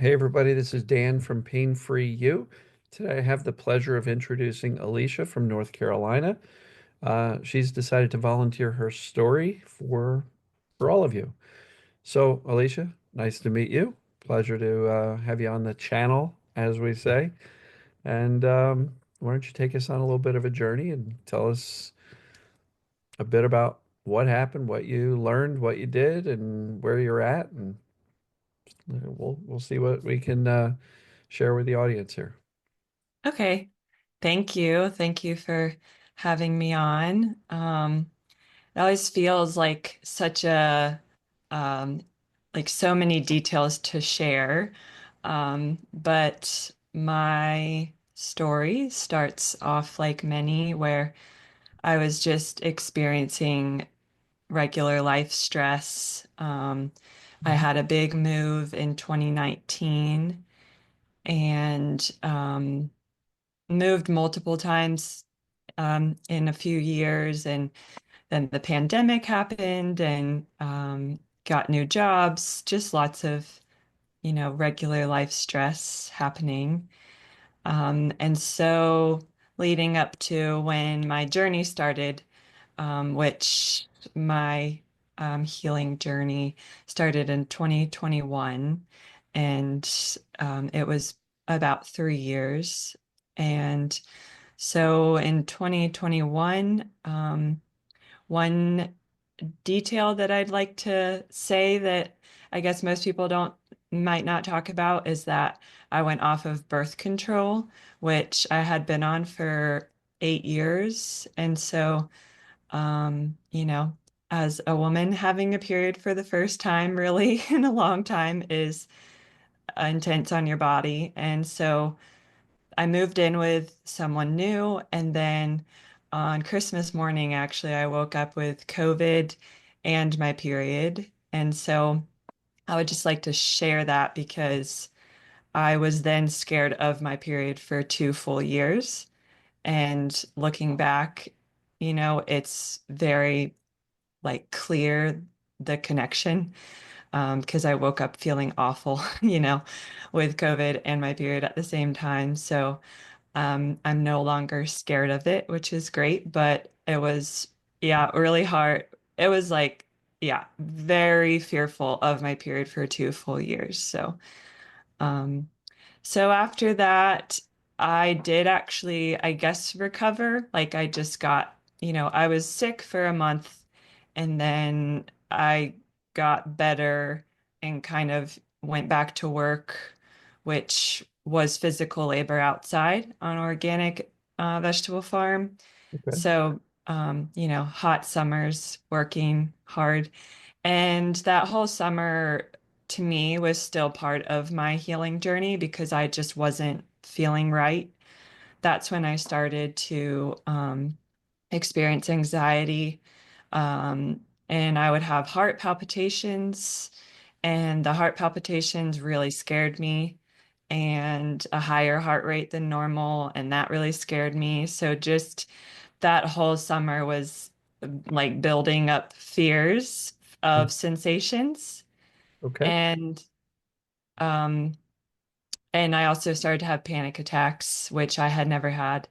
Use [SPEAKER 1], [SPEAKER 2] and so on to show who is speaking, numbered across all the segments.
[SPEAKER 1] Hey everybody, this is Dan from Pain Free You. Today I have the pleasure of introducing Alicia from North Carolina. She's decided to volunteer her story for all of you. So, Alicia, nice to meet you. Pleasure to have you on the channel, as we say. And why don't you take us on a little bit of a journey and tell us a bit about what happened, what you learned, what you did, and where you're at, and we'll see what we can share with the audience here.
[SPEAKER 2] Okay. Thank you. Thank you for having me on. It always feels like such a um, like so many details to share. But my story starts off like many where I was just experiencing regular life stress. I had a big move in 2019 and moved multiple times in a few years, and then the pandemic happened, and got new jobs, just lots of, regular life stress happening. And so leading up to when my journey started, which my healing journey started in 2021, and it was about 3 years. And so in 2021, one detail that I'd like to say that I guess most people don't might not talk about is that I went off of birth control, which I had been on for 8 years. And so, as a woman having a period for the first time, really in a long time, is intense on your body. And so I moved in with someone new, and then on Christmas morning, actually, I woke up with COVID and my period. And so I would just like to share that because I was then scared of my period for 2 full years. And looking back, it's very like clear the connection, because I woke up feeling awful, with COVID and my period at the same time. So I'm no longer scared of it, which is great, but it was, yeah, really hard. It was like, yeah, very fearful of my period for 2 full years. Um, so after that, I did actually, I guess, recover. Like I just got, I was sick for a month, and then I got better and kind of went back to work, which was physical labor outside on organic vegetable farm.
[SPEAKER 1] Okay.
[SPEAKER 2] So, hot summers, working hard. And that whole summer to me was still part of my healing journey because I just wasn't feeling right. That's when I started to experience anxiety. And I would have heart palpitations, and the heart palpitations really scared me, and a higher heart rate than normal. And that really scared me. So just that whole summer was like building up fears
[SPEAKER 1] Mm.
[SPEAKER 2] of sensations.
[SPEAKER 1] Okay.
[SPEAKER 2] And um and I also started to have panic attacks, which I had never had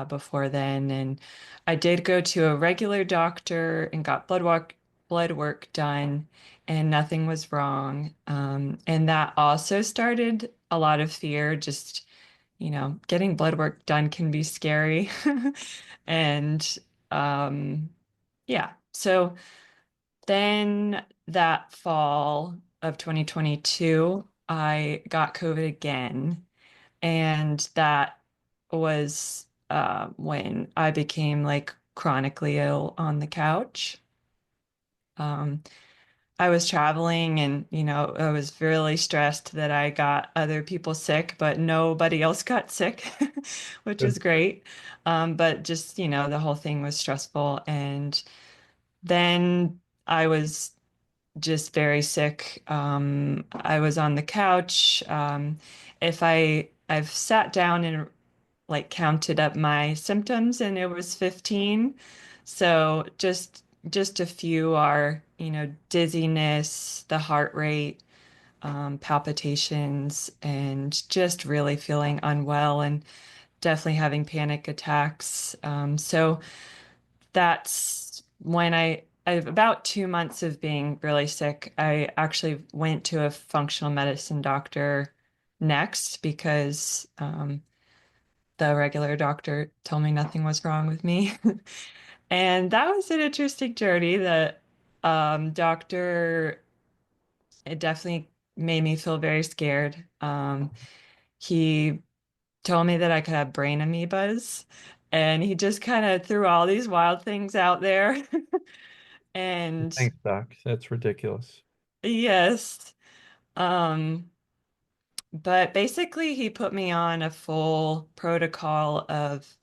[SPEAKER 2] before then. And I did go to a regular doctor and got blood work done, and nothing was wrong. And that also started a lot of fear. Just, getting blood work done can be scary. And um, yeah, so then that fall of 2022, I got COVID again. And that was when I became like chronically ill on the couch. Um, I was traveling, and, I was really stressed that I got other people sick, but nobody else got sick, which is
[SPEAKER 1] Good.
[SPEAKER 2] great. But just, the whole thing was stressful. And then I was just very sick. I was on the couch. If I've sat down and like counted up my symptoms, and it was 15. So just a few are, dizziness, the heart rate, palpitations, and just really feeling unwell and definitely having panic attacks. So that's when I have about 2 months of being really sick. I actually went to a functional medicine doctor next because the regular doctor told me nothing was wrong with me. And that was an interesting journey. The doctor, it definitely made me feel very scared. He told me that I could have brain amoebas, and he just kind of threw all these wild things out there. And
[SPEAKER 1] Thanks, Doc. That's ridiculous.
[SPEAKER 2] yes, um, but basically, he put me on a full protocol of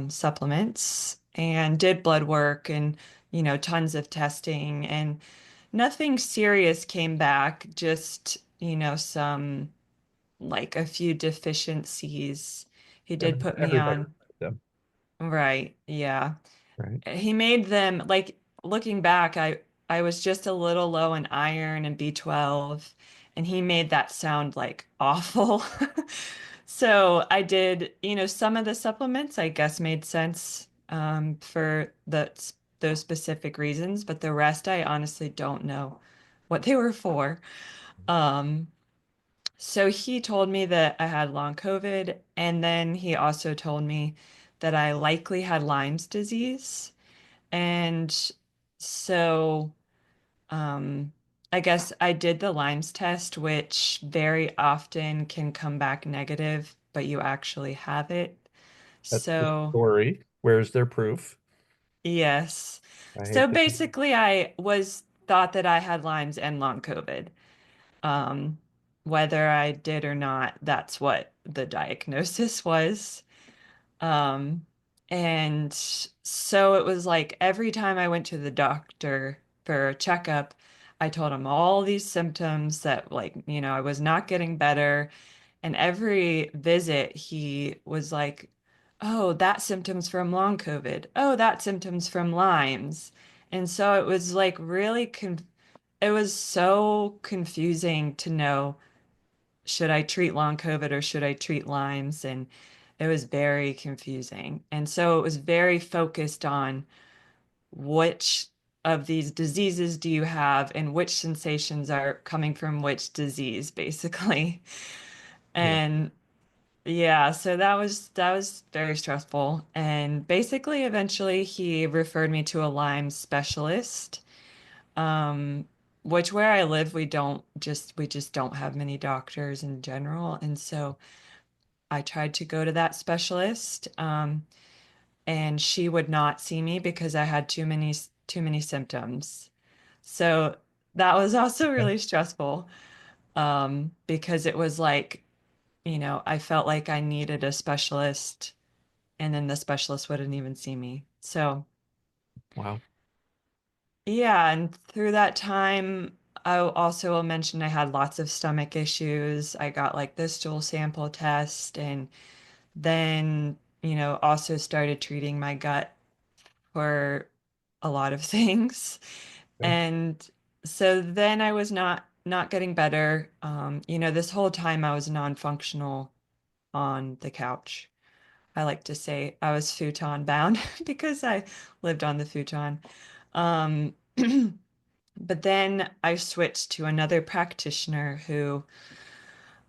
[SPEAKER 2] supplements and did blood work and, tons of testing, and nothing serious came back, just, some like a few deficiencies. He did put me
[SPEAKER 1] Everybody
[SPEAKER 2] on,
[SPEAKER 1] has them,
[SPEAKER 2] right, yeah.
[SPEAKER 1] right?
[SPEAKER 2] He made them like looking back, I was just a little low in iron and B12, and he made that sound like awful. So I did, some of the supplements I guess made sense for those specific reasons, but the rest I honestly don't know what they were for. Um, so he told me that I had long COVID, and then he also told me that I likely had Lyme's disease. And so, um, I guess I did the Lyme's test, which very often can come back negative, but you actually have it.
[SPEAKER 1] That's the
[SPEAKER 2] So,
[SPEAKER 1] story. Where's their proof?
[SPEAKER 2] yes.
[SPEAKER 1] I
[SPEAKER 2] So
[SPEAKER 1] hate to.
[SPEAKER 2] basically, I was thought that I had Lyme's and long COVID. Um, Whether I did or not, that's what the diagnosis was. Um, and so it was like every time I went to the doctor for a checkup, I told him all these symptoms that, like, I was not getting better. And every visit, he was like, oh, that symptom's from long COVID. Oh, that symptom's from Lyme's. And so it was like it was so confusing to know, should I treat long COVID or should I treat Lyme's? And it was very confusing. And so it was very focused on which of these diseases do you have and which sensations are coming from which disease, basically.
[SPEAKER 1] Yeah.
[SPEAKER 2] And yeah, so that was very stressful. And basically, eventually he referred me to a Lyme specialist. Um, which where I live, we just don't have many doctors in general. And so I tried to go to that specialist, and she would not see me because I had too many symptoms. So that was also
[SPEAKER 1] Okay.
[SPEAKER 2] really stressful, because it was like, I felt like I needed a specialist, and then the specialist wouldn't even see me. So
[SPEAKER 1] Wow.
[SPEAKER 2] yeah, and through that time, I also will mention I had lots of stomach issues. I got like this stool sample test, and then, also started treating my gut for a lot of things.
[SPEAKER 1] Okay.
[SPEAKER 2] And so then I was not getting better. This whole time I was non-functional on the couch. I like to say I was futon bound because I lived on the futon. Um, but then I switched to another practitioner who,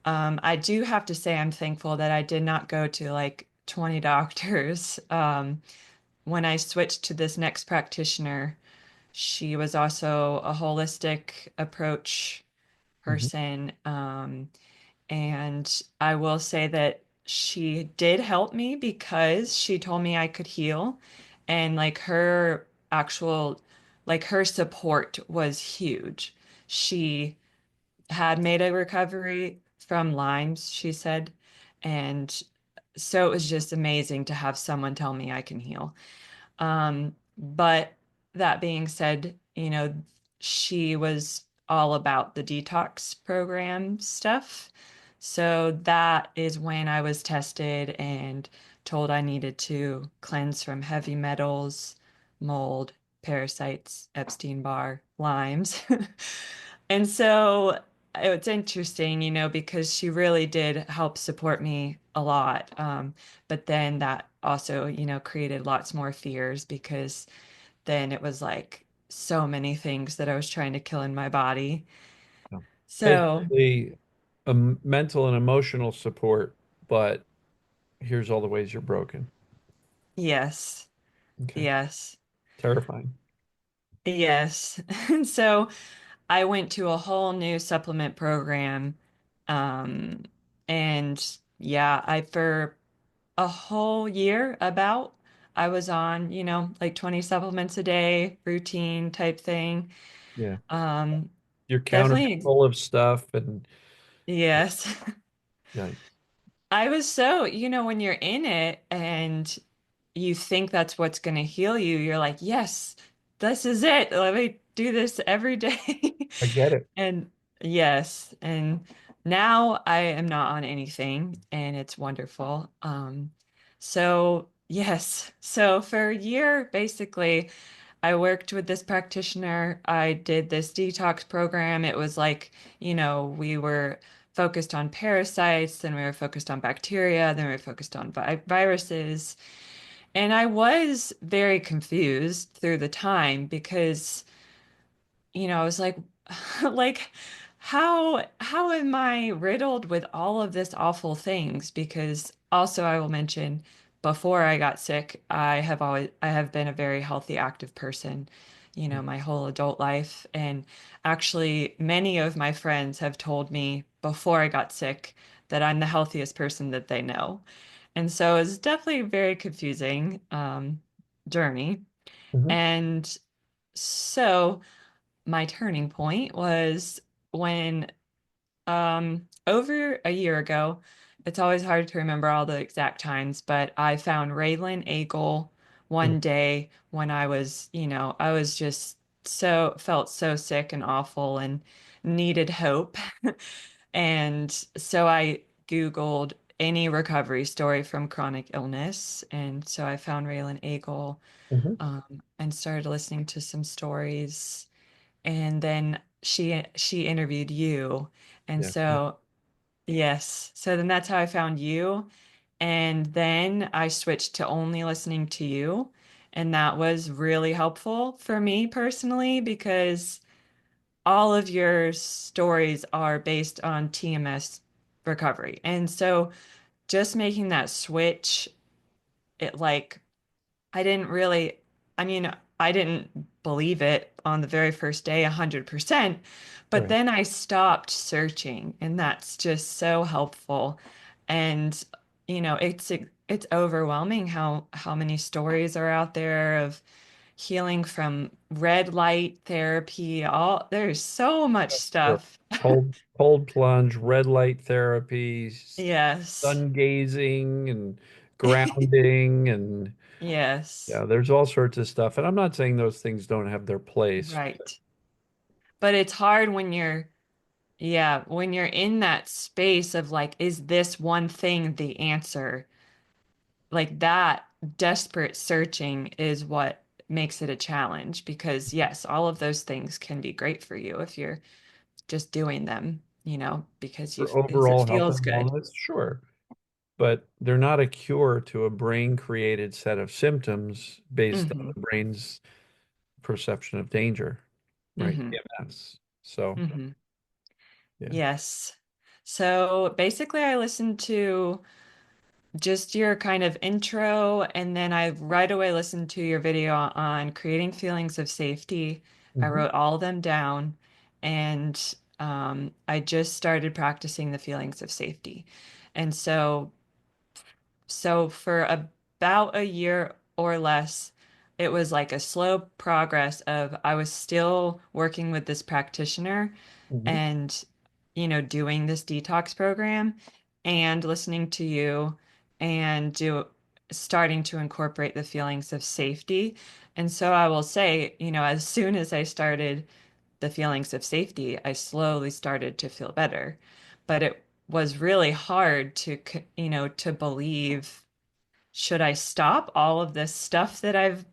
[SPEAKER 2] I do have to say I'm thankful that I did not go to like 20 doctors. When I switched to this next practitioner, she was also a holistic approach
[SPEAKER 1] Mhm.
[SPEAKER 2] person. And I will say that she did help me because she told me I could heal. And like her support was huge. She had made a recovery from Lyme's, she said. And so it was just amazing to have someone tell me I can heal. But that being said, she was all about the detox program stuff. So that is when I was tested and told I needed to cleanse from heavy metals, mold, parasites, Epstein-Barr, limes. And so it's interesting, because she really did help support me a lot. But then that also, created lots more fears because then it was like so many things that I was trying to kill in my body.
[SPEAKER 1] No.
[SPEAKER 2] So,
[SPEAKER 1] Basically, mental and emotional support, but here's all the ways you're broken.
[SPEAKER 2] yes,
[SPEAKER 1] Okay.
[SPEAKER 2] yes,
[SPEAKER 1] Terrifying.
[SPEAKER 2] yes. And so I went to a whole new supplement program. Um, and yeah, for a whole year about, I was on, like 20 supplements a day, routine type thing.
[SPEAKER 1] Yeah.
[SPEAKER 2] Um,
[SPEAKER 1] Your counter's
[SPEAKER 2] definitely,
[SPEAKER 1] full of stuff and
[SPEAKER 2] yes.
[SPEAKER 1] yikes.
[SPEAKER 2] I was so, when you're in it and you think that's what's going to heal you, you're like, yes, this is it. Let me do this every day.
[SPEAKER 1] I get it.
[SPEAKER 2] And yes, and now I am not on anything and it's wonderful. So yes, so for a year, basically, I worked with this practitioner. I did this detox program. It was like, we were focused on parasites, then we were focused on bacteria, then we were focused on viruses. And I was very confused through the time because I was like, like, how am I riddled with all of this awful things? Because also I will mention, before I got sick, I have been a very healthy, active person, my whole adult life. And actually, many of my friends have told me before I got sick that I'm the healthiest person that they know. And so it's definitely a very confusing journey.
[SPEAKER 1] Mhm.
[SPEAKER 2] And so my turning point was when over a year ago, it's always hard to remember all the exact times, but I found Raylan Eagle
[SPEAKER 1] Mhm.
[SPEAKER 2] one day when I was just felt so sick and awful and needed hope. And so I Googled any recovery story from chronic illness. And so I found Raylan Eagle,
[SPEAKER 1] Mhm.
[SPEAKER 2] and started listening to some stories, and then she interviewed you, and
[SPEAKER 1] Yeah.
[SPEAKER 2] so yes, so then that's how I found you, and then I switched to only listening to you, and that was really helpful for me personally because all of your stories are based on TMS recovery, and so just making that switch, it like I didn't really, I mean, I didn't believe it on the very first day 100%, but
[SPEAKER 1] Right.
[SPEAKER 2] then I stopped searching, and that's just so helpful. And it's overwhelming how many stories are out there of healing from red light therapy. All there's so much
[SPEAKER 1] Sure.
[SPEAKER 2] stuff.
[SPEAKER 1] Cold plunge, red light therapy,
[SPEAKER 2] Yes.
[SPEAKER 1] sun gazing and grounding and
[SPEAKER 2] Yes.
[SPEAKER 1] yeah, there's all sorts of stuff. And I'm not saying those things don't have their place.
[SPEAKER 2] Right. But it's hard when you're Yeah, when you're in that space of like, is this one thing the answer? Like that desperate searching is what makes it a challenge because, yes, all of those things can be great for you if you're just doing them, because
[SPEAKER 1] For
[SPEAKER 2] because it
[SPEAKER 1] overall health
[SPEAKER 2] feels
[SPEAKER 1] and
[SPEAKER 2] good.
[SPEAKER 1] wellness, sure. But they're not a cure to a brain created set of symptoms based on
[SPEAKER 2] Hmm.
[SPEAKER 1] the brain's perception of danger, right?
[SPEAKER 2] Hmm.
[SPEAKER 1] TMS. So,
[SPEAKER 2] Hmm.
[SPEAKER 1] yeah.
[SPEAKER 2] Yes. So basically, I listened to just your kind of intro, and then I right away listened to your video on creating feelings of safety. I
[SPEAKER 1] Hmm.
[SPEAKER 2] wrote all of them down, and I just started practicing the feelings of safety. And so for about a year or less, it was like a slow progress of I was still working with this practitioner
[SPEAKER 1] Hmm.
[SPEAKER 2] and, doing this detox program and listening to you and starting to incorporate the feelings of safety. And so I will say, as soon as I started the feelings of safety, I slowly started to feel better. But it was really hard to believe, should I stop all of this stuff that I've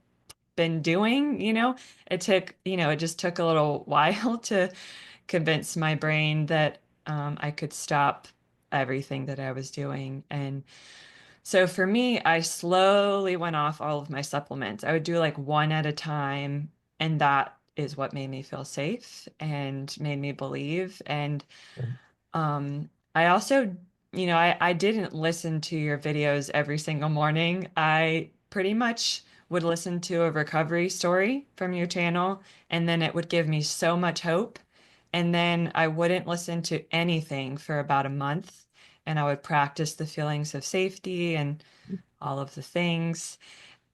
[SPEAKER 2] been doing? It just took a little while to convince my brain that I could stop everything that I was doing. And so for me, I slowly went off all of my supplements. I would do like one at a time, and that is what made me feel safe and made me believe. And
[SPEAKER 1] Right.
[SPEAKER 2] I also, I didn't listen to your videos every single morning. I pretty much would listen to a recovery story from your channel, and then it would give me so much hope. And then I wouldn't listen to anything for about a month, and I would practice the feelings of safety and all of the things.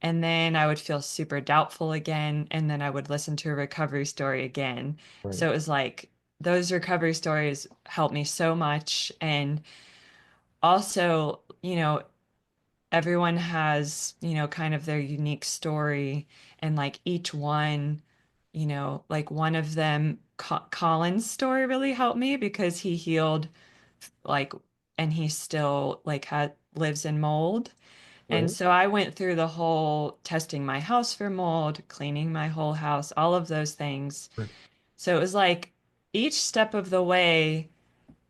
[SPEAKER 2] And then I would feel super doubtful again. And then I would listen to a recovery story again.
[SPEAKER 1] Right.
[SPEAKER 2] So it was like those recovery stories helped me so much. And also, everyone has, kind of their unique story. And like each one, like one of them, Colin's story really helped me because he healed like, and he still like lives in mold. And
[SPEAKER 1] Right.
[SPEAKER 2] so I went through the whole testing my house for mold, cleaning my whole house, all of those things.
[SPEAKER 1] Right.
[SPEAKER 2] So it was like each step of the way,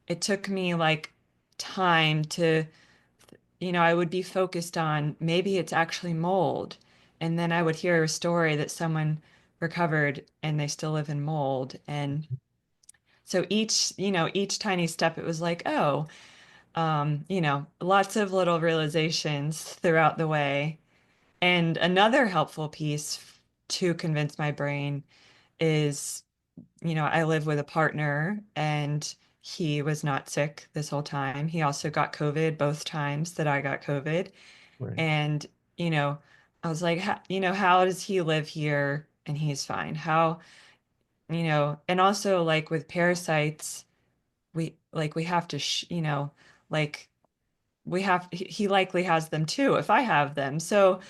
[SPEAKER 2] it took me like time to, I would be focused on maybe it's actually mold. And then I would hear a story that someone recovered and they still live in mold. And so each tiny step, it was like, oh, lots of little realizations throughout the way. And another helpful piece to convince my brain is, I live with a partner and he was not sick this whole time. He also got COVID both times that I got COVID.
[SPEAKER 1] Right.
[SPEAKER 2] And, you know, I was like, how does he live here and he's fine? And also like with parasites, we have to, like he likely has them too if I have them. So,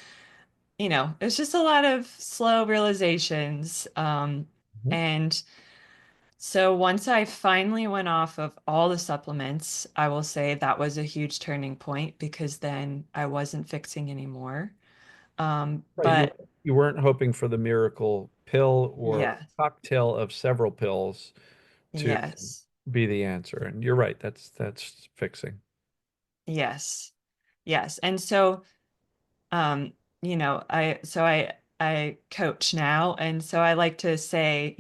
[SPEAKER 2] it's just a lot of slow realizations.
[SPEAKER 1] Mhm.
[SPEAKER 2] And so once I finally went off of all the supplements, I will say that was a huge turning point because then I wasn't fixing anymore.
[SPEAKER 1] Right.
[SPEAKER 2] But
[SPEAKER 1] You weren't hoping for the miracle pill or
[SPEAKER 2] yes,
[SPEAKER 1] cocktail of several pills to
[SPEAKER 2] yes,
[SPEAKER 1] be the answer. And you're right. That's fixing.
[SPEAKER 2] yes, yes. And so, um, I coach now, and so I like to say,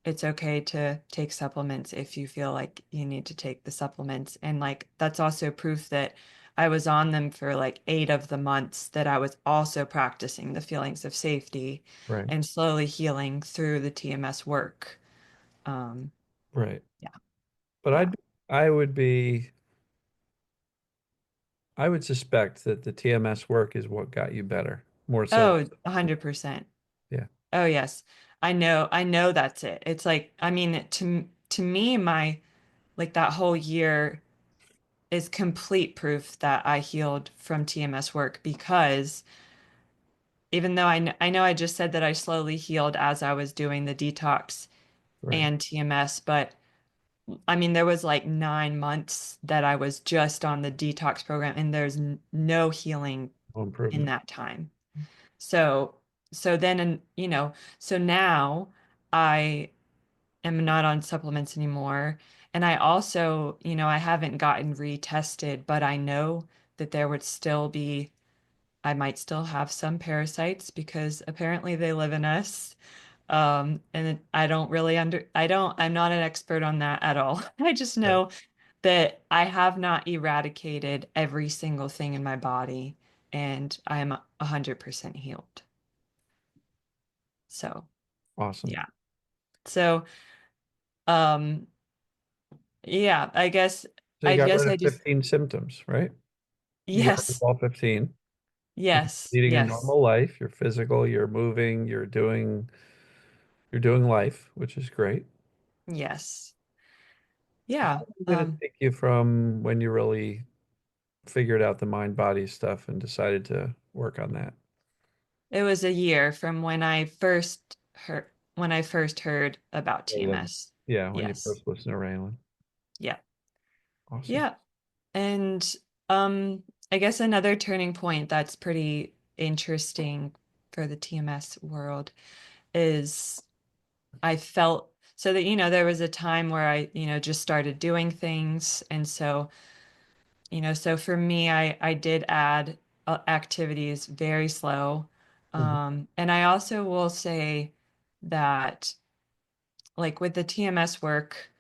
[SPEAKER 2] it's okay to take supplements if you feel like you need to take the supplements. And like that's also proof that I was on them for like 8 of the months that I was also practicing the feelings of safety
[SPEAKER 1] Right.
[SPEAKER 2] and slowly healing through the TMS work. Um,
[SPEAKER 1] Right.
[SPEAKER 2] yeah,
[SPEAKER 1] But
[SPEAKER 2] yeah.
[SPEAKER 1] I would be I would suspect that the TMS work is what got you better, more so.
[SPEAKER 2] Oh, 100%.
[SPEAKER 1] Yeah.
[SPEAKER 2] Oh, yes. I know that's it. It's like, I mean, to me, my like that whole year is complete proof that I healed from TMS work because even though I know I just said that I slowly healed as I was doing the detox
[SPEAKER 1] Right.
[SPEAKER 2] and TMS, but I mean, there was like 9 months that I was just on the detox program and there's no healing
[SPEAKER 1] No
[SPEAKER 2] in
[SPEAKER 1] improvement.
[SPEAKER 2] that time. So, so then, and so now I am not on supplements anymore. And I also, I haven't gotten retested, but I know that there would still be I might still have some parasites because apparently they live in us. And I don't really I'm not an expert on that at all. I just
[SPEAKER 1] Right.
[SPEAKER 2] know that I have not eradicated every single thing in my body and I am 100% healed. So,
[SPEAKER 1] Awesome.
[SPEAKER 2] yeah. So, um, yeah,
[SPEAKER 1] So you
[SPEAKER 2] I
[SPEAKER 1] got
[SPEAKER 2] guess
[SPEAKER 1] rid
[SPEAKER 2] I
[SPEAKER 1] of
[SPEAKER 2] just,
[SPEAKER 1] 15 symptoms, right? You got rid of
[SPEAKER 2] yes,
[SPEAKER 1] all 15.
[SPEAKER 2] yes,
[SPEAKER 1] Leading a
[SPEAKER 2] yes,
[SPEAKER 1] normal life. You're physical, you're moving, you're doing life, which is great.
[SPEAKER 2] yes.
[SPEAKER 1] How
[SPEAKER 2] Yeah.
[SPEAKER 1] long did it take you from when you really figured out the mind body stuff and decided to work on that?
[SPEAKER 2] It was a year from when I first heard about
[SPEAKER 1] Raylan.
[SPEAKER 2] TMS.
[SPEAKER 1] Yeah, when you
[SPEAKER 2] Yes.
[SPEAKER 1] first listened to Raylan.
[SPEAKER 2] Yeah.
[SPEAKER 1] Awesome.
[SPEAKER 2] Yeah. And um I guess another turning point that's pretty interesting for the TMS world is I felt so that, there was a time where I, just started doing things. And so, so for me, I did add activities very slow.
[SPEAKER 1] Mhm.
[SPEAKER 2] And I also will say that, like with the TMS work,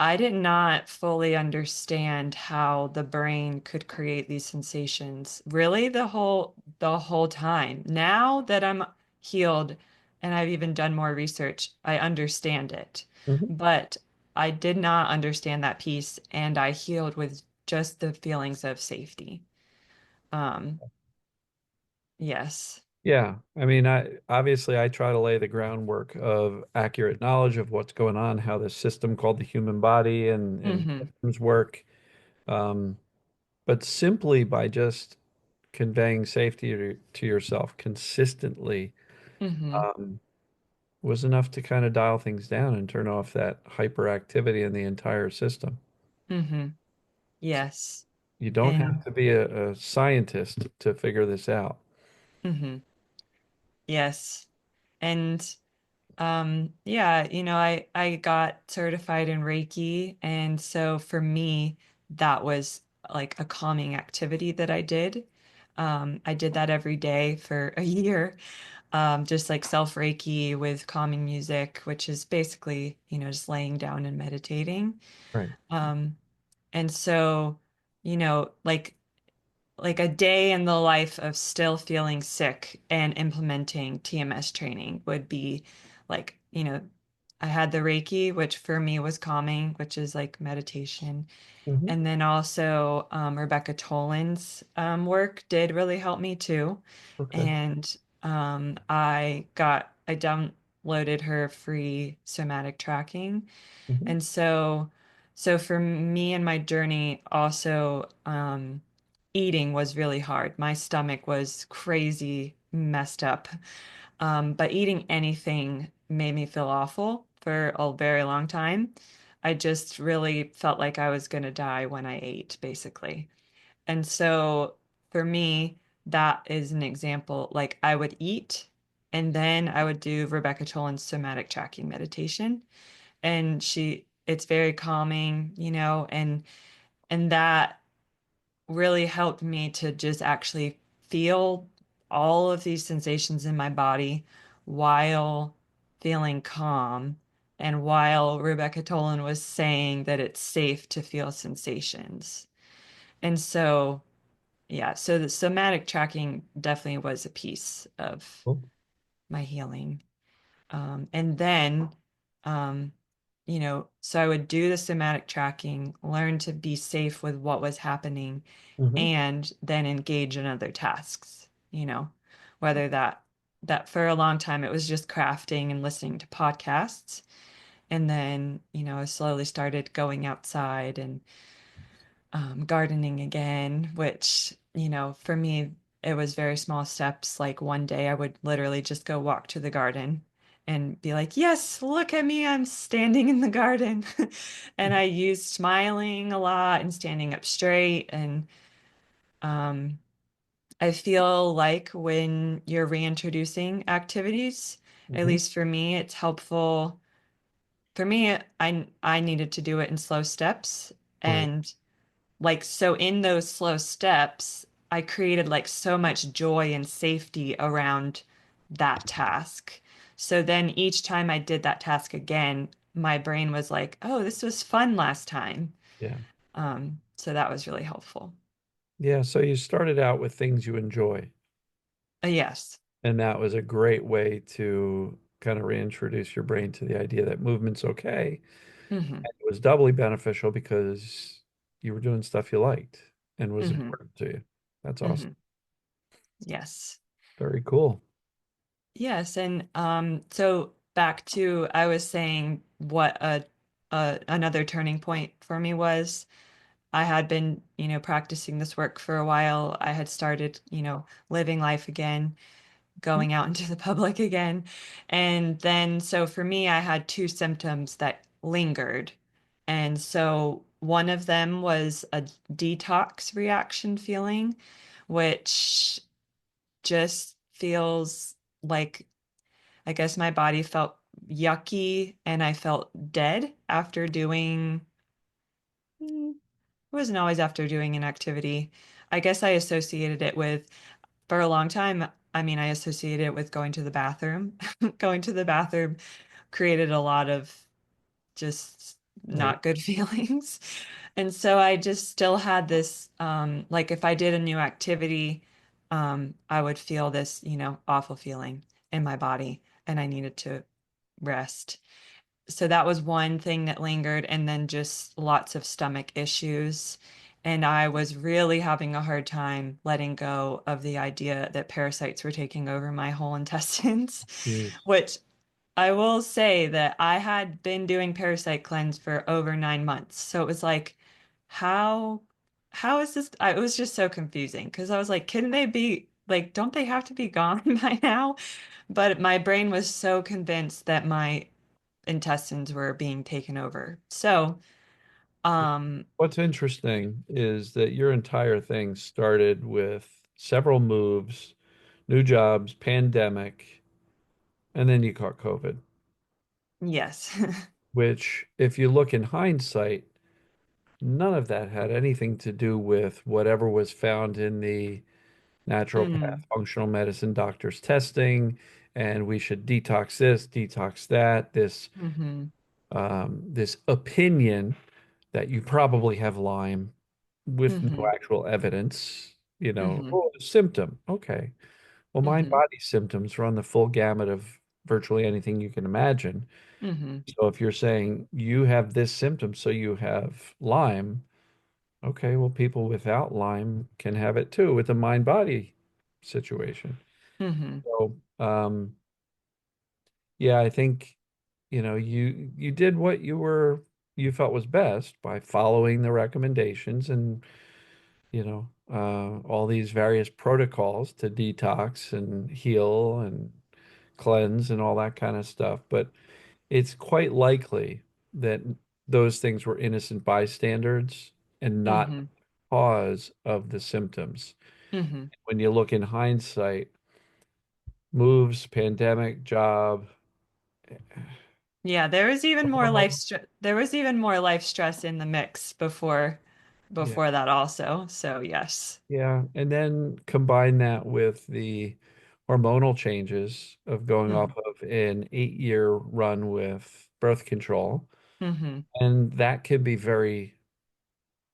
[SPEAKER 2] I did not fully understand how the brain could create these sensations really the whole time. Now that I'm healed and I've even done more research, I understand it.
[SPEAKER 1] Mhm.
[SPEAKER 2] But I did not understand that piece and I healed with just the feelings of safety. Um, yes.
[SPEAKER 1] Yeah, I mean, I try to lay the groundwork of accurate knowledge of what's going on, how this system called the human body and
[SPEAKER 2] Mm-hmm.
[SPEAKER 1] systems work. Um, but simply by just conveying safety to yourself consistently,
[SPEAKER 2] Mm-hmm.
[SPEAKER 1] um, was enough to kind of dial things down and turn off that hyperactivity in the entire system.
[SPEAKER 2] Mm-hmm. Yes.
[SPEAKER 1] You don't have
[SPEAKER 2] And
[SPEAKER 1] to be a scientist to figure this out.
[SPEAKER 2] mm-hmm. Yes. And yeah, I got certified in Reiki, and so for me, that was like a calming activity that I did. I did that every day for a year, just like self Reiki with calming music, which is basically, just laying down and meditating.
[SPEAKER 1] Right.
[SPEAKER 2] Um, and so, like a day in the life of still feeling sick and implementing TMS training would be like, I had the Reiki, which for me was calming, which is like meditation.
[SPEAKER 1] Hmm.
[SPEAKER 2] And then also Rebecca Tolan's work did really help me too.
[SPEAKER 1] Okay.
[SPEAKER 2] And I downloaded her free somatic tracking.
[SPEAKER 1] Hmm.
[SPEAKER 2] And so for me and my journey, also, eating was really hard. My stomach was crazy messed up. But eating anything made me feel awful for a very long time. I just really felt like I was going to die when I ate, basically. And so for me, that is an example. Like I would eat and then I would do Rebecca Tolan's somatic tracking meditation. And it's very calming, and that really helped me to just actually feel all of these sensations in my body while feeling calm and while Rebecca Tolan was saying that it's safe to feel sensations. And so, yeah, so the somatic tracking definitely was a piece of
[SPEAKER 1] Cool.
[SPEAKER 2] my healing. And then, um, so I would do the somatic tracking, learn to be safe with what was happening,
[SPEAKER 1] Hmm.
[SPEAKER 2] and then engage in other tasks, whether that for a long time it was just crafting and listening to podcasts. And then, I slowly started going outside and gardening again, which, for me, it was very small steps. Like one day I would literally just go walk to the garden and be like, yes, look at me, I'm standing in the garden. And I used smiling a lot and standing up straight. And um, I feel like when you're reintroducing activities, at
[SPEAKER 1] Hmm.
[SPEAKER 2] least for me, it's helpful. For me, I needed to do it in slow steps.
[SPEAKER 1] Right.
[SPEAKER 2] And like, so in those slow steps, I created like so much joy and safety around that task. So then each time I did that task again, my brain was like, oh, this was fun last time.
[SPEAKER 1] Yeah.
[SPEAKER 2] So that was really helpful.
[SPEAKER 1] Yeah. So you started out with things you enjoy,
[SPEAKER 2] Yes.
[SPEAKER 1] and that was a great way to kind of reintroduce your brain to the idea that movement's okay.
[SPEAKER 2] Hmm.
[SPEAKER 1] And it was doubly beneficial because you were doing stuff you liked and was
[SPEAKER 2] Hmm.
[SPEAKER 1] important to you. That's awesome.
[SPEAKER 2] Hmm. Yes.
[SPEAKER 1] Very cool.
[SPEAKER 2] Yes. And so back to, I was saying what another turning point for me was. I had been, practicing this work for a while. I had started, living life again, going out into the public again. And then, so for me, I had two symptoms that lingered. And so one of them was a detox reaction feeling, which just feels like, I guess my body felt yucky and I felt dead after doing, it wasn't always after doing an activity. I guess I associated it with, for a long time, I mean, I associated it with going to the bathroom. Going to the bathroom created a lot of just
[SPEAKER 1] Right.
[SPEAKER 2] not good feelings. And so I just still had this, like if I did a new activity, I would feel this, awful feeling in my body and I needed to rest. So that was one thing that lingered, and then just lots of stomach issues. And I was really having a hard time letting go of the idea that parasites were taking over my whole intestines,
[SPEAKER 1] Jeez.
[SPEAKER 2] which I will say that I had been doing parasite cleanse for over 9 months. So it was like, how, how is this? It was just so confusing because I was like, couldn't they be like, don't they have to be gone by now? But my brain was so convinced that my intestines were being taken over. So, um,
[SPEAKER 1] What's interesting is that your entire thing started with several moves, new jobs, pandemic, and then you caught COVID,
[SPEAKER 2] yes.
[SPEAKER 1] which, if you look in hindsight, none of that had anything to do with whatever was found in the naturopath,
[SPEAKER 2] Mm,
[SPEAKER 1] functional medicine doctors testing, and we should detox this, detox that,
[SPEAKER 2] hmm
[SPEAKER 1] this opinion that you probably have Lyme with no
[SPEAKER 2] hmm
[SPEAKER 1] actual evidence,
[SPEAKER 2] hmm
[SPEAKER 1] oh, symptom. Okay. Well, mind
[SPEAKER 2] hmm
[SPEAKER 1] body symptoms run the full gamut of virtually anything you can imagine.
[SPEAKER 2] hmm
[SPEAKER 1] So if you're saying you have this symptom, so you have Lyme, okay, well, people without Lyme can have it too with a mind body situation.
[SPEAKER 2] hmm
[SPEAKER 1] So, yeah, I think, you did what you felt was best by following the recommendations and, all these various protocols to detox and heal and cleanse and all that kind of stuff. But it's quite likely that those things were innocent bystanders and not
[SPEAKER 2] hmm
[SPEAKER 1] cause of the symptoms.
[SPEAKER 2] hmm
[SPEAKER 1] When you look in hindsight, moves, pandemic, job,
[SPEAKER 2] Yeah, there was even more life stress in the mix
[SPEAKER 1] yeah,
[SPEAKER 2] before that also. So yes.
[SPEAKER 1] yeah. And then combine that with the hormonal changes of going off
[SPEAKER 2] hmm
[SPEAKER 1] of an 8-year run with birth control.
[SPEAKER 2] hmm
[SPEAKER 1] And that can be very,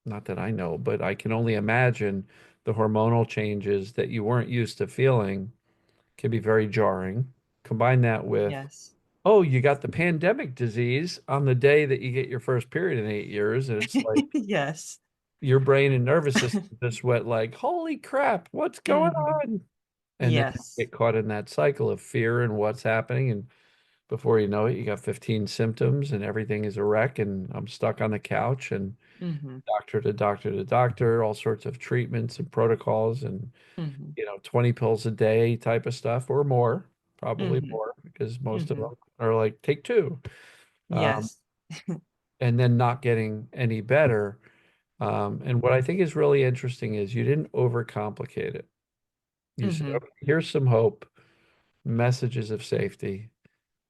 [SPEAKER 1] not that I know, but I can only imagine the hormonal changes that you weren't used to feeling can be very jarring. Combine that with,
[SPEAKER 2] Yes.
[SPEAKER 1] oh, you got the pandemic disease on the day that you get your first period in 8 years. And it's like
[SPEAKER 2] Yes.
[SPEAKER 1] your brain and nervous system just went like, holy crap, what's going
[SPEAKER 2] hmm
[SPEAKER 1] on? And then you
[SPEAKER 2] Yes.
[SPEAKER 1] get caught in that cycle of fear and what's happening. And before you know it, you got 15 symptoms and everything is a wreck. And I'm stuck on the couch and
[SPEAKER 2] hmm
[SPEAKER 1] doctor to doctor to doctor, all sorts of treatments and protocols and,
[SPEAKER 2] hmm
[SPEAKER 1] 20 pills a day type of stuff or more, probably
[SPEAKER 2] hmm
[SPEAKER 1] more because most of
[SPEAKER 2] hmm
[SPEAKER 1] them are like, take two. Um,
[SPEAKER 2] Yes.
[SPEAKER 1] and then not getting any better. And what I think is really interesting is you didn't overcomplicate it. You said,
[SPEAKER 2] hmm
[SPEAKER 1] okay, here's some hope, messages of safety.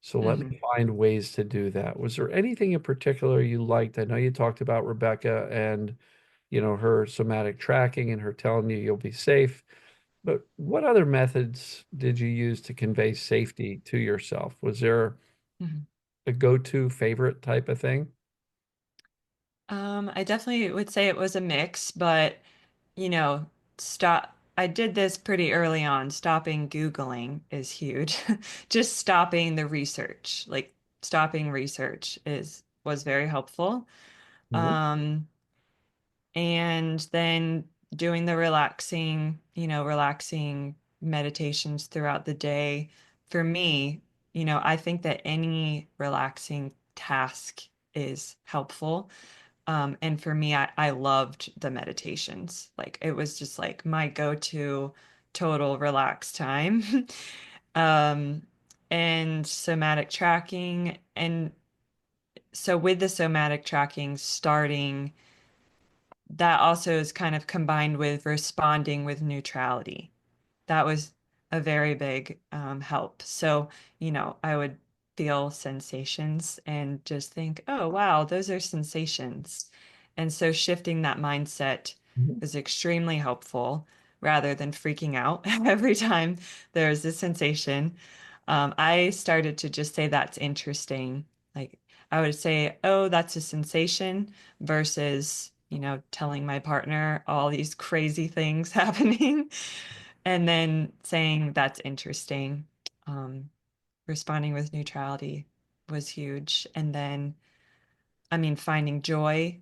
[SPEAKER 1] So let
[SPEAKER 2] hmm
[SPEAKER 1] me find ways to do that. Was there anything in particular you liked? I know you talked about Rebecca and, her somatic tracking and her telling you you'll be safe. But what other methods did you use to convey safety to yourself? Was there
[SPEAKER 2] hmm
[SPEAKER 1] a go-to favorite type of thing?
[SPEAKER 2] I definitely would say it was a mix, but you know, stop. I did this pretty early on. Stopping Googling is huge. Just stopping the research, like stopping research was very helpful.
[SPEAKER 1] Mhm.
[SPEAKER 2] Um, and then doing the relaxing meditations throughout the day. For me, I think that any relaxing task is helpful. And for me, I loved the meditations. Like it was just like my go-to total relax time. Um, and somatic tracking. And so with the somatic tracking starting, that also is kind of combined with responding with neutrality. That was a very big help. So, I would feel sensations and just think, oh, wow, those are sensations. And so shifting that mindset
[SPEAKER 1] Mhm.
[SPEAKER 2] is extremely helpful rather than freaking out every time there's a sensation. I started to just say that's interesting. Like I would say, oh, that's a sensation versus, telling my partner all these crazy things happening and then saying that's interesting. Um, Responding with neutrality was huge. And then, I mean, finding joy,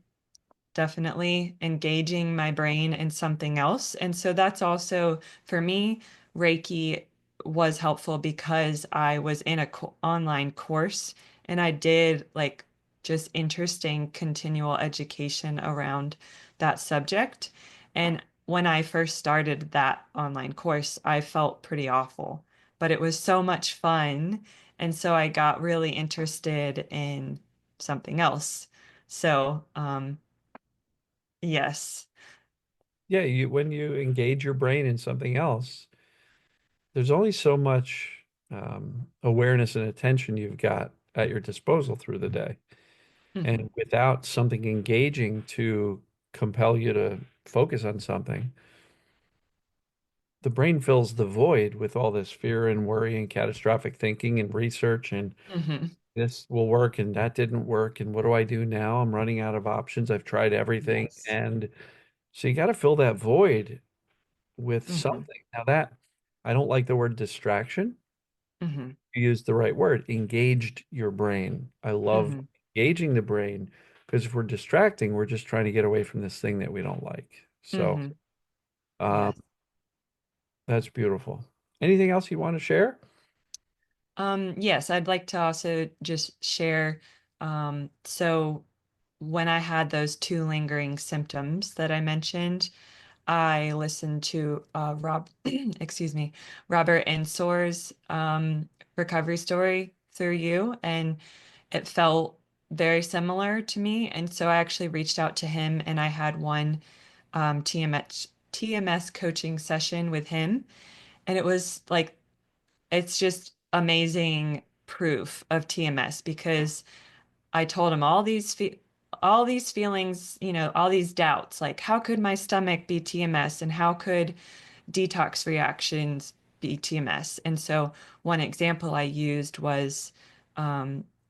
[SPEAKER 2] definitely engaging my brain in something else. And so that's also for me, Reiki was helpful because I was in a online course and I did like just interesting continual education around that subject. And when I first started that online course, I felt pretty awful, but it was so much fun. And so I got really interested in something else. So, yes.
[SPEAKER 1] Yeah, when you engage your brain in something else, there's only so much awareness and attention you've got at your disposal through the day.
[SPEAKER 2] Hmm.
[SPEAKER 1] And without something engaging to compel you to focus on something, the brain fills the void with all this fear and worry and catastrophic thinking and research and
[SPEAKER 2] Hmm.
[SPEAKER 1] this will work and that didn't work and what do I do now? I'm running out of options. I've tried everything.
[SPEAKER 2] Yes.
[SPEAKER 1] And so you got to fill that void with
[SPEAKER 2] Hmm.
[SPEAKER 1] something. Now that I don't like the word distraction.
[SPEAKER 2] Hmm.
[SPEAKER 1] You used the right word, engaged your brain. I love
[SPEAKER 2] Hmm.
[SPEAKER 1] engaging the brain because if we're distracting, we're just trying to get away from this thing that we don't like. So,
[SPEAKER 2] Hmm.
[SPEAKER 1] um,
[SPEAKER 2] Yes.
[SPEAKER 1] that's beautiful. Anything else you want to share?
[SPEAKER 2] Yes, I'd like to also just share. So when I had those two lingering symptoms that I mentioned, I listened to excuse me, Robert Ensor's recovery story through you, and it felt very similar to me. And so I actually reached out to him, and I had one TMS coaching session with him, and it was like it's just amazing proof of TMS because I told him all these feelings, all these doubts, like how could my stomach be TMS and how could detox reactions be TMS? And so one example I used was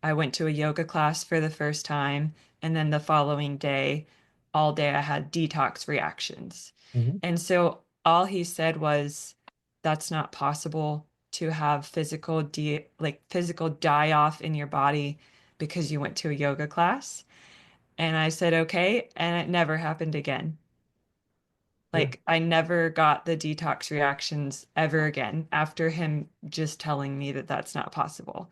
[SPEAKER 2] I went to a yoga class for the first time, and then the following day, all day I had detox reactions.
[SPEAKER 1] Mhm.
[SPEAKER 2] And so all he said was, that's not possible to have physical die off in your body because you went to a yoga class. And I said, okay. And it never happened again.
[SPEAKER 1] Yeah.
[SPEAKER 2] Like I never got the detox reactions ever again after him just telling me that that's not possible.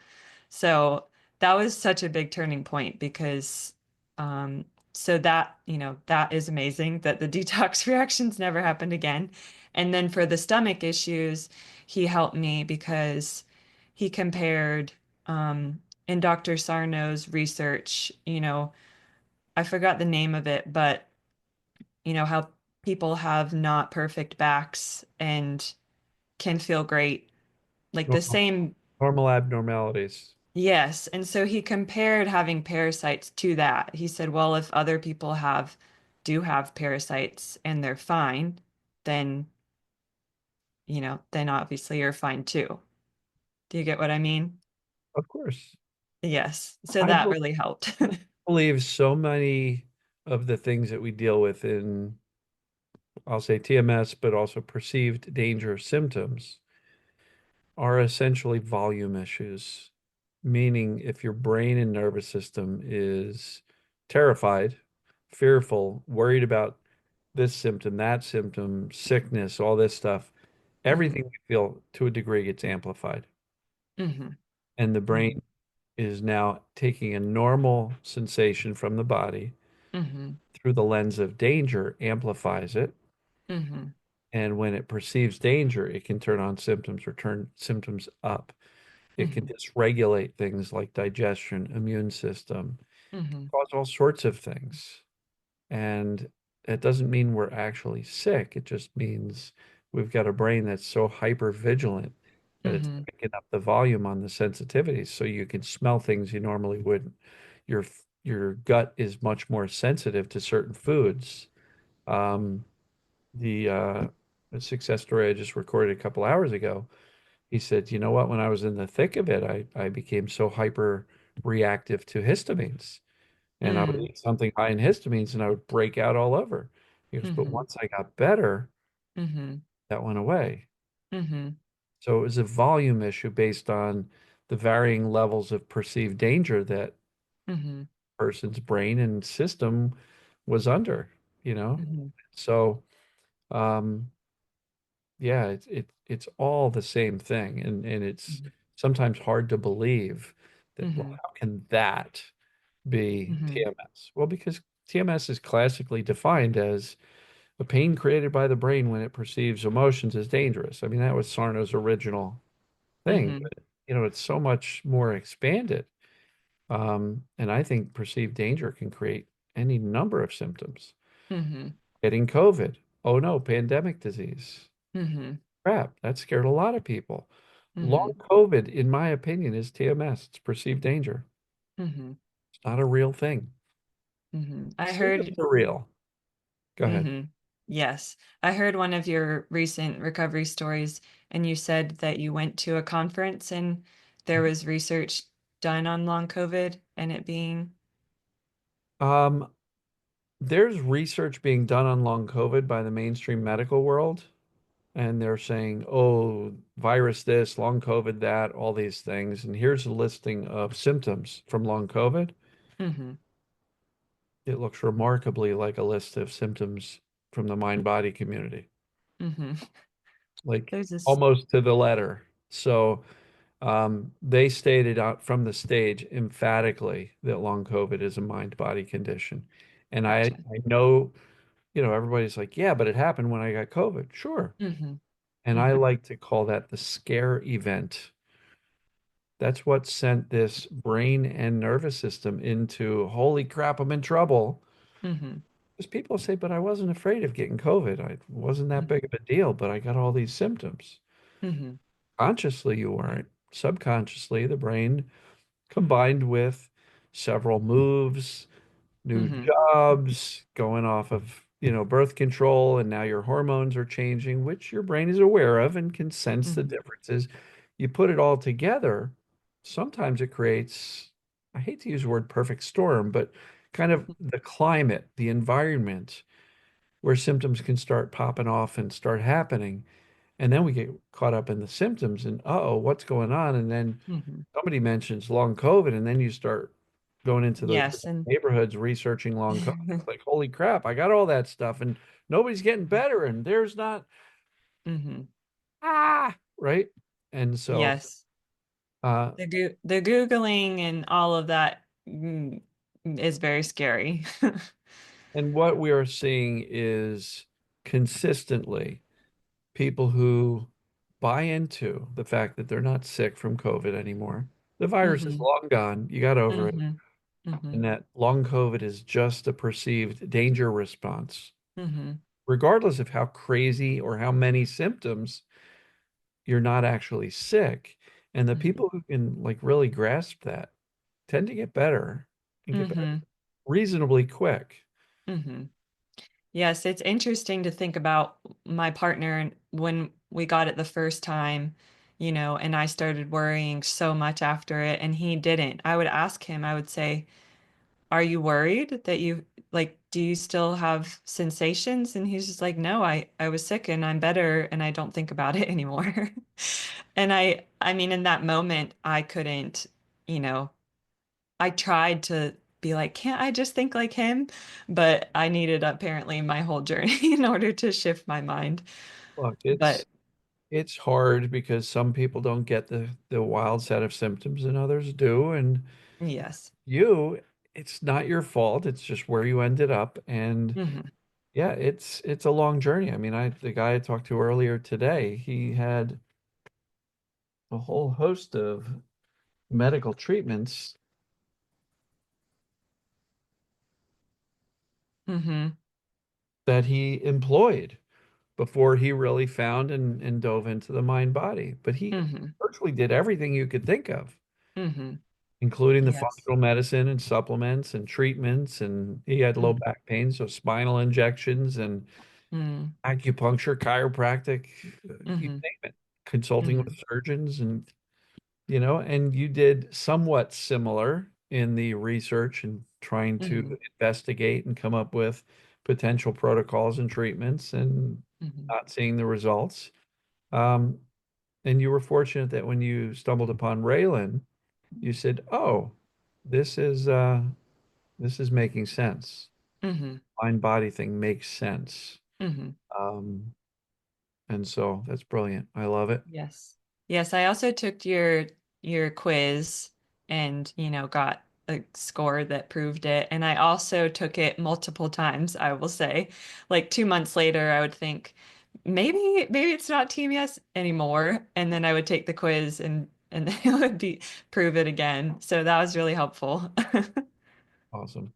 [SPEAKER 2] So that was such a big turning point because um so that, that is amazing that the detox reactions never happened again. And then for the stomach issues, he helped me because he compared in Dr. Sarno's research, I forgot the name of it, but how people have not perfect backs and can feel great. Like the
[SPEAKER 1] Normal,
[SPEAKER 2] same,
[SPEAKER 1] normal abnormalities.
[SPEAKER 2] yes. And so he compared having parasites to that. He said, well, if other people do have parasites and they're fine, then, then obviously you're fine too. Do you get what I mean?
[SPEAKER 1] Of course.
[SPEAKER 2] Yes. So
[SPEAKER 1] I
[SPEAKER 2] that
[SPEAKER 1] bel-
[SPEAKER 2] really helped.
[SPEAKER 1] believe so many of the things that we deal with in, I'll say TMS, but also perceived danger symptoms are essentially volume issues, meaning if your brain and nervous system is terrified, fearful, worried about this symptom, that symptom, sickness, all this stuff,
[SPEAKER 2] Hmm.
[SPEAKER 1] everything we feel to a degree gets amplified.
[SPEAKER 2] Hmm.
[SPEAKER 1] And the
[SPEAKER 2] Hmm.
[SPEAKER 1] brain is now taking a normal sensation from the body
[SPEAKER 2] Hmm.
[SPEAKER 1] through the lens of danger, amplifies it.
[SPEAKER 2] Hmm.
[SPEAKER 1] And when it perceives danger, it can turn on symptoms or turn symptoms up. It can
[SPEAKER 2] Hmm.
[SPEAKER 1] dysregulate things like digestion, immune system,
[SPEAKER 2] Hmm.
[SPEAKER 1] cause all sorts of things. And it doesn't mean we're actually sick. It just means we've got a brain that's so hyper vigilant that it's
[SPEAKER 2] Mhm.
[SPEAKER 1] picking up the volume on the sensitivities so you can smell things you normally wouldn't. Your your gut is much more sensitive to certain foods. Um, the success story I just recorded a couple hours ago, he said, you know what, when I was in the thick of it, I became so hyper reactive to histamines. And I would
[SPEAKER 2] Mm.
[SPEAKER 1] eat something high in histamines and I would break out all over. He goes, but
[SPEAKER 2] Mhm.
[SPEAKER 1] once I got better,
[SPEAKER 2] Mhm.
[SPEAKER 1] that went away.
[SPEAKER 2] Mhm.
[SPEAKER 1] So it was a volume issue based on the varying levels of perceived danger that
[SPEAKER 2] Mhm.
[SPEAKER 1] person's brain and system was under, you know?
[SPEAKER 2] Mhm.
[SPEAKER 1] So, um, yeah, it's all the same thing. And it's
[SPEAKER 2] Mhm.
[SPEAKER 1] sometimes hard to believe that, well,
[SPEAKER 2] Mhm.
[SPEAKER 1] how can that be
[SPEAKER 2] Mhm.
[SPEAKER 1] TMS? Well, because TMS is classically defined as a pain created by the brain when it perceives emotions as dangerous. I mean, that was Sarno's original thing,
[SPEAKER 2] Mhm.
[SPEAKER 1] but it's so much more expanded. And I think perceived danger can create any number of symptoms.
[SPEAKER 2] Mhm.
[SPEAKER 1] Getting COVID. Oh no, pandemic disease.
[SPEAKER 2] Mhm.
[SPEAKER 1] Crap, that scared a lot of people. Long
[SPEAKER 2] Mhm.
[SPEAKER 1] COVID, in my opinion, is TMS. It's perceived danger.
[SPEAKER 2] Mhm.
[SPEAKER 1] It's not a real thing.
[SPEAKER 2] Mhm. I
[SPEAKER 1] Symptoms
[SPEAKER 2] heard,
[SPEAKER 1] are real. Go ahead.
[SPEAKER 2] mhm. Yes. I heard one of your recent recovery stories, and you said that you went to a conference and there was research done on long COVID and it being,
[SPEAKER 1] Um, there's research being done on long COVID by the mainstream medical world, and they're saying, oh, virus this, long COVID that, all these things. And here's a listing of symptoms from long COVID.
[SPEAKER 2] mhm.
[SPEAKER 1] It looks remarkably like a list of symptoms from the mind-body community,
[SPEAKER 2] Mhm.
[SPEAKER 1] like
[SPEAKER 2] There's this,
[SPEAKER 1] almost to the letter. So they stated out from the stage emphatically that long COVID is a mind-body condition. And
[SPEAKER 2] gotcha.
[SPEAKER 1] I know, everybody's like, yeah, but it happened when I got COVID. Sure.
[SPEAKER 2] Mhm.
[SPEAKER 1] And I
[SPEAKER 2] Mhm.
[SPEAKER 1] like to call that the scare event. That's what sent this brain and nervous system into, holy crap, I'm in trouble.
[SPEAKER 2] Mhm.
[SPEAKER 1] Because people say, but I wasn't afraid of getting COVID. I wasn't that
[SPEAKER 2] Mhm.
[SPEAKER 1] big of a deal, but I got all these symptoms.
[SPEAKER 2] Mhm.
[SPEAKER 1] Consciously, you weren't. Subconsciously, the brain combined with several moves, new
[SPEAKER 2] Mhm.
[SPEAKER 1] jobs, going off of, birth control, and now your hormones are changing, which your brain is aware of and can sense the
[SPEAKER 2] Mhm.
[SPEAKER 1] differences. You put it all together, sometimes it creates, I hate to use the word perfect storm, but kind of the climate, the environment where symptoms can start popping off and start happening. And then we get caught up in the symptoms and, uh-oh, what's going on? And then
[SPEAKER 2] Mhm.
[SPEAKER 1] somebody mentions long COVID, and then you start going into those
[SPEAKER 2] Yes, and
[SPEAKER 1] neighborhoods researching long COVID. It's like, holy crap, I got all that stuff, and nobody's getting better, and there's not,
[SPEAKER 2] mhm.
[SPEAKER 1] right? And so,
[SPEAKER 2] Yes.
[SPEAKER 1] uh,
[SPEAKER 2] The Googling and all of that is very scary.
[SPEAKER 1] and what we are seeing is consistently people who buy into the fact that they're not sick from COVID anymore. The virus is
[SPEAKER 2] Mhm.
[SPEAKER 1] long gone. You got over it.
[SPEAKER 2] Mhm.
[SPEAKER 1] And
[SPEAKER 2] Mhm.
[SPEAKER 1] that long COVID is just a perceived danger response.
[SPEAKER 2] Mhm.
[SPEAKER 1] Regardless of how crazy or how many symptoms, you're not actually sick. And the
[SPEAKER 2] Mhm.
[SPEAKER 1] people who can like really grasp that tend to get better and get better
[SPEAKER 2] Mhm.
[SPEAKER 1] reasonably quick.
[SPEAKER 2] Mhm. Yes, it's interesting to think about my partner and when we got it the first time, and I started worrying so much after it and he didn't. I would ask him, I would say, "Are you worried that you like do you still have sensations?" And he's just like, "No, I was sick and I'm better and I don't think about it anymore." And I mean in that moment I couldn't, you know, I tried to be like, "Can't I just think like him?" But I needed apparently my whole journey in order to shift my mind.
[SPEAKER 1] Look,
[SPEAKER 2] But
[SPEAKER 1] it's hard because some people don't get the wild set of symptoms and others do. And
[SPEAKER 2] yes.
[SPEAKER 1] you, it's not your fault. It's just where you ended up. And
[SPEAKER 2] Mhm.
[SPEAKER 1] yeah, it's a long journey. I mean, the guy I talked to earlier today, he had a whole host of medical treatments
[SPEAKER 2] Mhm.
[SPEAKER 1] that he employed, before he really found and dove into the mind body. But he
[SPEAKER 2] Mm-hmm.
[SPEAKER 1] virtually did everything you could think of,
[SPEAKER 2] Mm-hmm.
[SPEAKER 1] including the
[SPEAKER 2] Yes.
[SPEAKER 1] functional medicine and supplements and treatments. And he had low
[SPEAKER 2] Mm-hmm.
[SPEAKER 1] back pain, so spinal injections and acupuncture, chiropractic, you
[SPEAKER 2] Mm-hmm.
[SPEAKER 1] name it, consulting
[SPEAKER 2] Mm-hmm.
[SPEAKER 1] with surgeons and you did somewhat similar in the research and trying to
[SPEAKER 2] Mm-hmm.
[SPEAKER 1] investigate and come up with potential protocols and treatments and
[SPEAKER 2] Mm-hmm.
[SPEAKER 1] not seeing the results. Um, and you were fortunate that when you stumbled upon Raylan, you said, "Oh, this is uh, this is making sense.
[SPEAKER 2] Mm-hmm.
[SPEAKER 1] Mind body thing makes sense."
[SPEAKER 2] Mm-hmm.
[SPEAKER 1] Um, and so that's brilliant. I love it.
[SPEAKER 2] Yes. Yes, I also took your quiz and, got a score that proved it. And I also took it multiple times, I will say. Like 2 months later, I would think maybe it's not TMS anymore. And then I would take the quiz and it would be prove it again. So that was really helpful.
[SPEAKER 1] Awesome.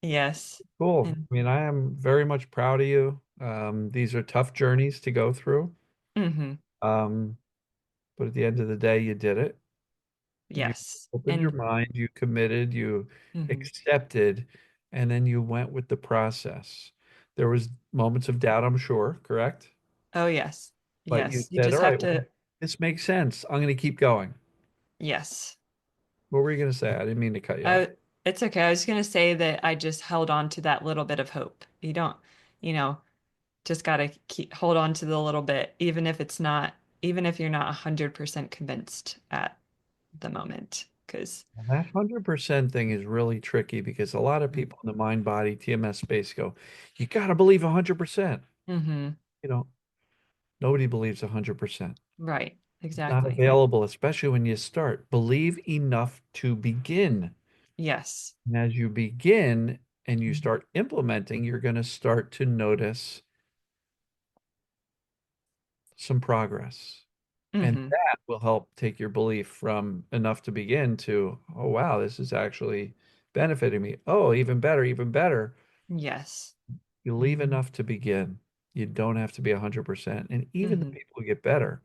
[SPEAKER 2] Yes.
[SPEAKER 1] Cool.
[SPEAKER 2] And
[SPEAKER 1] I mean, I am very much proud of you. These are tough journeys to go through.
[SPEAKER 2] hmm
[SPEAKER 1] Um, but at the end of the day, you did it. You
[SPEAKER 2] yes.
[SPEAKER 1] opened your
[SPEAKER 2] And
[SPEAKER 1] mind, you committed, you
[SPEAKER 2] mhm.
[SPEAKER 1] accepted, and then you went with the process. There was moments of doubt, I'm sure, correct?
[SPEAKER 2] Oh yes.
[SPEAKER 1] But you
[SPEAKER 2] Yes. You
[SPEAKER 1] said,
[SPEAKER 2] just
[SPEAKER 1] all
[SPEAKER 2] have
[SPEAKER 1] right, well,
[SPEAKER 2] to,
[SPEAKER 1] this makes sense. I'm going to keep going.
[SPEAKER 2] yes.
[SPEAKER 1] What were you going to say? I didn't mean to cut you off.
[SPEAKER 2] Oh, it's okay. I was going to say that I just held on to that little bit of hope. You don't, you know, just got to keep hold on to the little bit, even if you're not 100% convinced at the moment. Because,
[SPEAKER 1] And that 100% thing is really tricky because a lot of people in the mind body TMS space go, you got to believe 100%.
[SPEAKER 2] mm-hmm,
[SPEAKER 1] You know, nobody believes 100%.
[SPEAKER 2] right,
[SPEAKER 1] It's not
[SPEAKER 2] exactly.
[SPEAKER 1] available, especially when you start. Believe enough to begin.
[SPEAKER 2] Yes.
[SPEAKER 1] And as you begin and you
[SPEAKER 2] Mm-hmm.
[SPEAKER 1] start implementing, you're going to start to notice some progress. And
[SPEAKER 2] Mm-hmm.
[SPEAKER 1] that will help take your belief from enough to begin to, oh, wow, this is actually benefiting me. Oh, even better, even better.
[SPEAKER 2] Yes.
[SPEAKER 1] You leave enough to begin. You don't have to be 100%. And even the
[SPEAKER 2] Mm-hmm.
[SPEAKER 1] people who get better,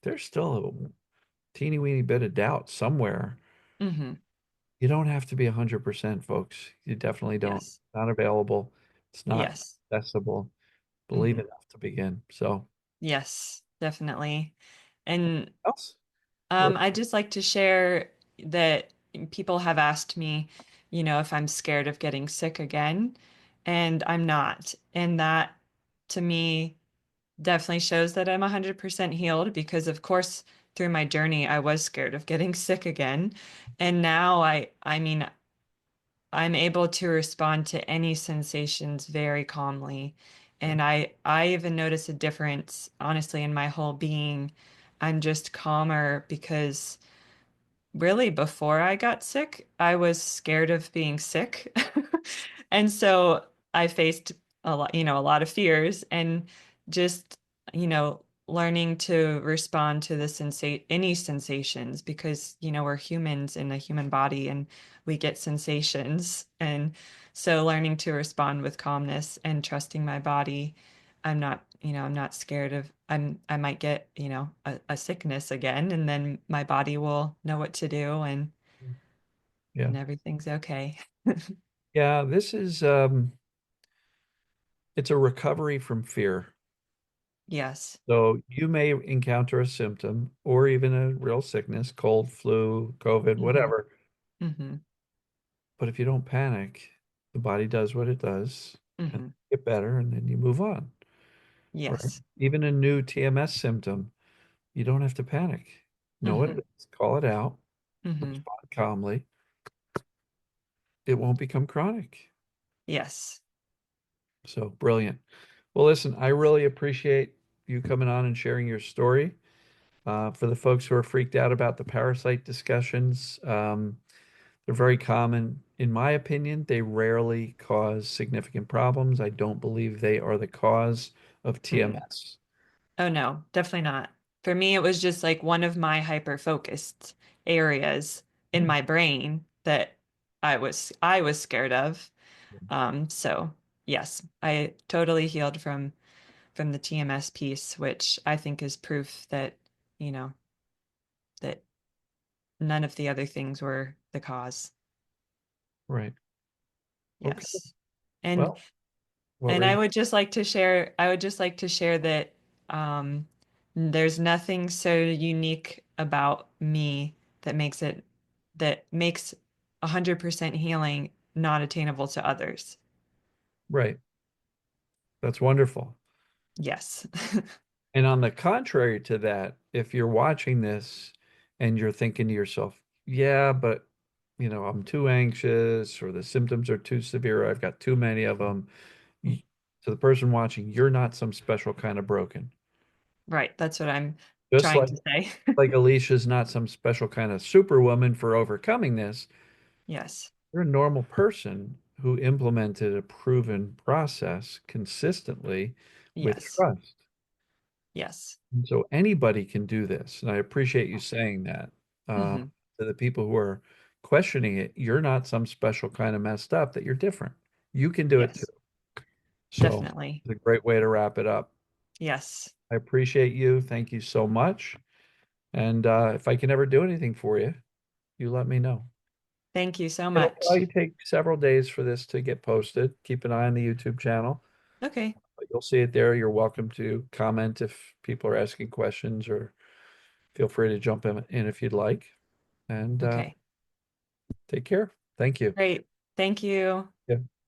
[SPEAKER 1] there's still a teeny weeny bit of doubt somewhere.
[SPEAKER 2] Mm-hmm.
[SPEAKER 1] You don't have to be 100%, folks. You definitely don't.
[SPEAKER 2] Yes.
[SPEAKER 1] Not available. It's not
[SPEAKER 2] Yes.
[SPEAKER 1] accessible. Believe
[SPEAKER 2] Mm-hmm.
[SPEAKER 1] enough to begin. So,
[SPEAKER 2] Yes, definitely. And
[SPEAKER 1] else? What?
[SPEAKER 2] I just like to share that people have asked me, if I'm scared of getting sick again, and I'm not. And that to me definitely shows that I'm 100% healed because of course through my journey I was scared of getting sick again. And now I mean I'm able to respond to any sensations very calmly. And I even notice a difference honestly in my whole being. I'm just calmer because really before I got sick, I was scared of being sick. And so I faced a lot of fears and just, learning to respond to any sensations because, we're humans in a human body and we get sensations. And so learning to respond with calmness and trusting my body. I'm not scared I might get, a sickness again, and then my body will know what to do
[SPEAKER 1] Yeah.
[SPEAKER 2] and everything's okay.
[SPEAKER 1] Yeah, this is it's a recovery from fear.
[SPEAKER 2] Yes.
[SPEAKER 1] So you may encounter a symptom or even a real sickness, cold, flu, COVID,
[SPEAKER 2] hmm
[SPEAKER 1] whatever.
[SPEAKER 2] hmm
[SPEAKER 1] But if you don't panic, the body does what it does and
[SPEAKER 2] hmm
[SPEAKER 1] you get better and then you move on, right?
[SPEAKER 2] Yes.
[SPEAKER 1] Even a new TMS symptom, you don't have to panic. Know what
[SPEAKER 2] hmm
[SPEAKER 1] it is, call it out,
[SPEAKER 2] hmm
[SPEAKER 1] respond calmly. It won't become chronic.
[SPEAKER 2] Yes.
[SPEAKER 1] So brilliant. Well, listen, I really appreciate you coming on and sharing your story. For the folks who are freaked out about the parasite discussions, they're very common. In my opinion, they rarely cause significant problems. I don't believe they are the cause of
[SPEAKER 2] Mm-mm.
[SPEAKER 1] TMS.
[SPEAKER 2] Oh no, definitely not. For me, it was just like one of my hyper focused areas in
[SPEAKER 1] Yeah.
[SPEAKER 2] my brain that I was scared of. So yes, I totally healed from from the TMS piece, which I think is proof that, you know, that none of the other things were the cause.
[SPEAKER 1] Right. Okay.
[SPEAKER 2] Yes. And
[SPEAKER 1] Well, what
[SPEAKER 2] and
[SPEAKER 1] were you?
[SPEAKER 2] I would just like to share that there's nothing so unique about me that makes 100% healing not attainable to others.
[SPEAKER 1] Right. That's wonderful.
[SPEAKER 2] Yes.
[SPEAKER 1] And on the contrary to that, if you're watching this and you're thinking to yourself, yeah, but I'm too anxious or the symptoms are too severe, I've got too many of them. To the person watching, you're not some special kind of broken.
[SPEAKER 2] Right. That's what I'm
[SPEAKER 1] Just
[SPEAKER 2] trying
[SPEAKER 1] like
[SPEAKER 2] to say.
[SPEAKER 1] Alicia's not some special kind of superwoman for overcoming this.
[SPEAKER 2] Yes.
[SPEAKER 1] You're a normal person who implemented a proven process consistently with
[SPEAKER 2] Yes.
[SPEAKER 1] trust.
[SPEAKER 2] Yes.
[SPEAKER 1] And so anybody can do this. And I appreciate you saying that. Uh,
[SPEAKER 2] Hmm.
[SPEAKER 1] to the people who are questioning it, you're not some special kind of messed up, that you're different. You can do it too.
[SPEAKER 2] Yes.
[SPEAKER 1] So
[SPEAKER 2] Definitely.
[SPEAKER 1] it's a great way to wrap it up.
[SPEAKER 2] Yes.
[SPEAKER 1] I appreciate you. Thank you so much. And if I can ever do anything for you, you let me know.
[SPEAKER 2] Thank you so
[SPEAKER 1] It'll
[SPEAKER 2] much.
[SPEAKER 1] probably take several days for this to get posted. Keep an eye on the YouTube channel.
[SPEAKER 2] Okay.
[SPEAKER 1] But you'll see it there. You're welcome to comment if people are asking questions, or feel free to jump in if you'd like. And
[SPEAKER 2] Okay.
[SPEAKER 1] take care. Thank you.
[SPEAKER 2] Great. Thank you.